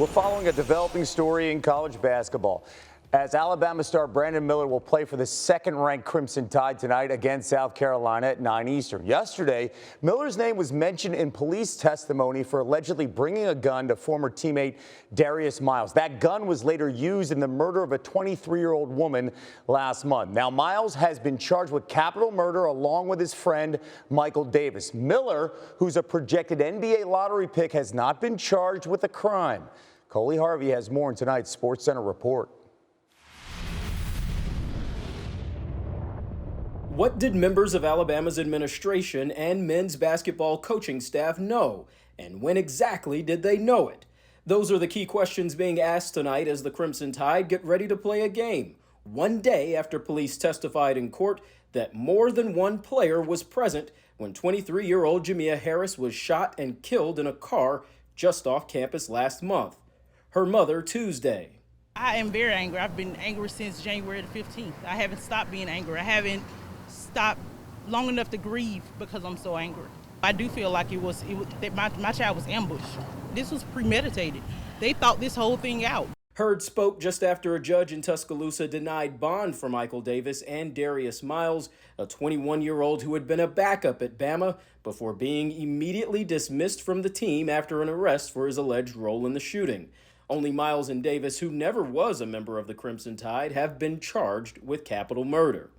We're following a developing story in college basketball, as Alabama star Brandon Miller will play for the second-ranked Crimson Tide tonight against South Carolina at 9 Eastern. Yesterday, Miller's name was mentioned in police testimony for allegedly bringing a gun to former teammate Darius Miles. That gun was later used in the murder of a 23-year-old woman last month. Now, Miles has been charged with capital murder along with his friend Michael Davis. Miller, who's a projected NBA lottery pick, has not been charged with a crime. College Harvey has more in tonight's SportsCenter report. What did members of Alabama's administration and men's basketball coaching staff know? And when exactly did they know it? Those are the key questions being asked tonight as the Crimson Tide get ready to play a game, one day after police testified in court that more than one player was present when 23-year-old Jamia Harris was shot and killed in a car just off campus last month. Her mother Tuesday. I am very angry. I've been angry since January the 15th. I haven't stopped being angry. I haven't stopped long enough to grieve because I'm so angry. I do feel like my child was ambushed. This was premeditated. They thought this whole thing out. Heard spoke just after a judge in Tuscaloosa denied bond for Michael Davis and Darius Miles, a 21-year-old who had been a backup at Bama before being immediately dismissed from the team after an arrest for his alleged role in the shooting. Only Miles and Davis, who never was a member of the Crimson Tide, have been charged with capital murder.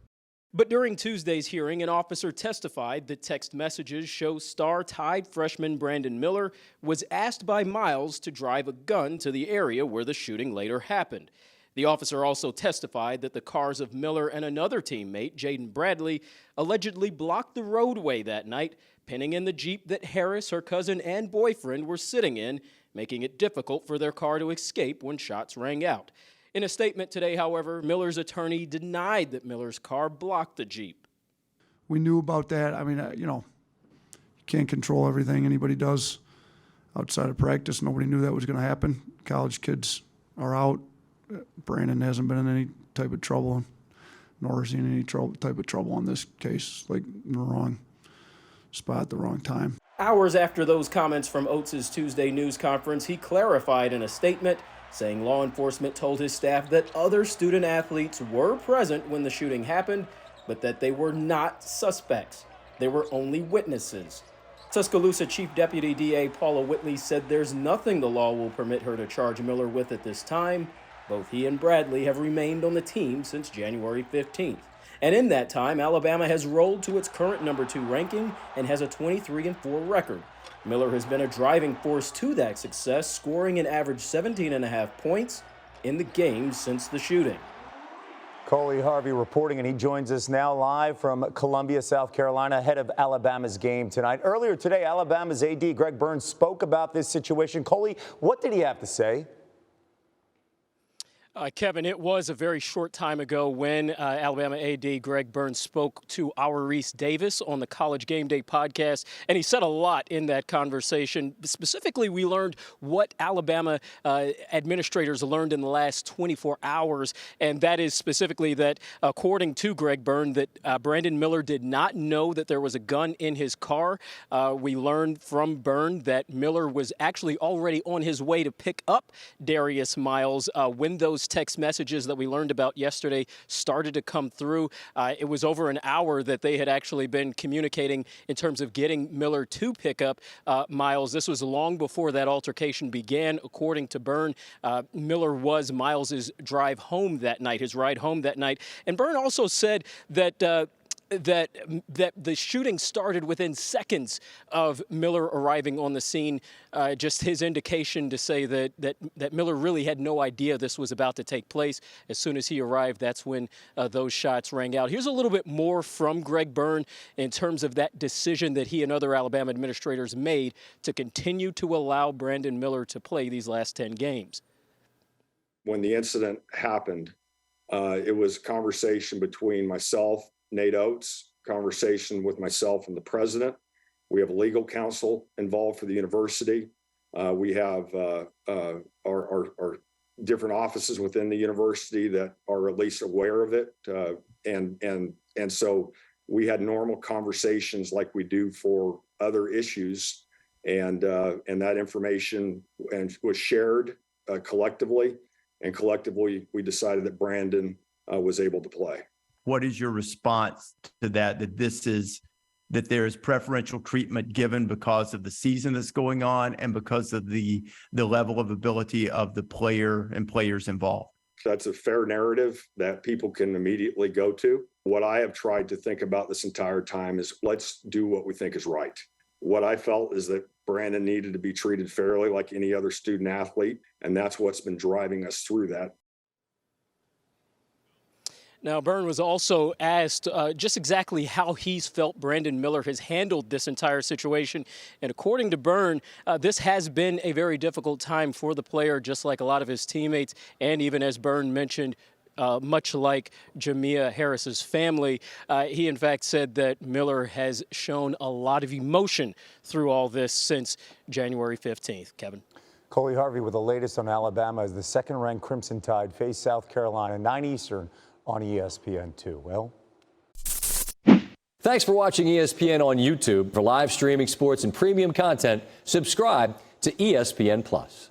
But during Tuesday's hearing, an officer testified that text messages show star Tide freshman Brandon Miller was asked by Miles to drive a gun to the area where the shooting later happened. The officer also testified that the cars of Miller and another teammate, Jaden Bradley, allegedly blocked the roadway that night, pinning in the Jeep that Harris, her cousin, and boyfriend were sitting in, making it difficult for their car to escape when shots rang out. In a statement today, however, Miller's attorney denied that Miller's car blocked the Jeep. We knew about that. I mean, you can't control everything anybody does outside of practice. Nobody knew that was going to happen. College kids are out. Brandon hasn't been in any type of trouble, nor has he in any type of trouble on this case, like in the wrong spot at the wrong time. Hours after those comments from Oates' Tuesday news conference, he clarified in a statement, saying law enforcement told his staff that other student athletes were present when the shooting happened, but that they were not suspects. They were only witnesses. Tuscaloosa Chief Deputy DA Paula Whitley said there's nothing the law will permit her to charge Miller with at this time. Both he and Bradley have remained on the team since January 15th. And in that time, Alabama has rolled to its current number 2 ranking and has a 23-4 record. Miller has been a driving force to that success, scoring an average 17.5 points in the games since the shooting. College Harvey reporting, and he joins us now live from Columbia, South Carolina, ahead of Alabama's game tonight. Earlier today, Alabama's AD Greg Byrne spoke about this situation. Colley, what did he have to say? Kevin, it was a very short time ago when Alabama AD Greg Byrne spoke to our Reese Davis on the College GameDay Podcast, and he said a lot in that conversation. Specifically, we learned what Alabama administrators learned in the last 24 hours, and that is specifically that, according to Greg Byrne, that Brandon Miller did not know that there was a gun in his car. We learned from Byrne that Miller was actually already on his way to pick up Darius Miles when those text messages that we learned about yesterday started to come through. It was over an hour that they had actually been communicating in terms of getting Miller to pick up Miles. This was long before that altercation began. According to Byrne, Miller was Miles's drive home that night, his ride home that night. And Byrne also said that that the shooting started within seconds of Miller arriving on the scene. Just his indication to say that Miller really had no idea this was about to take place. As soon as he arrived, that's when those shots rang out. Here's a little bit more from Greg Byrne in terms of that decision that he and other Alabama administrators made to continue to allow Brandon Miller to play these last 10 games. When the incident happened, it was a conversation between myself, Nate Oates, conversation with myself and the president. We have legal counsel involved for the university. We have our different offices within the university that are at least aware of it. And so we had normal conversations like we do for other issues. And that information was shared collectively, and collectively we decided that Brandon was able to play. What is your response to that, that there is preferential treatment given because of the season that's going on and because of the level of ability of the player and players involved? That's a fair narrative that people can immediately go to. What I have tried to think about this entire time is let's do what we think is right. What I felt is that Brandon needed to be treated fairly like any other student athlete, and that's what's been driving us through that. Now, Byrne was also asked just exactly how he's felt Brandon Miller has handled this entire situation. And according to Byrne, this has been a very difficult time for the player, just like a lot of his teammates. And even as Byrne mentioned, much like Jamia Harris's family, he in fact said that Miller has shown a lot of emotion through all this since January 15th. Kevin. Coley Harvey with the latest on Alabama as the second-ranked Crimson Tide face South Carolina, 9 Eastern. On ESPN2. Well, thanks for watching ESPN on YouTube. For live streaming sports and premium content, subscribe to ESPN+.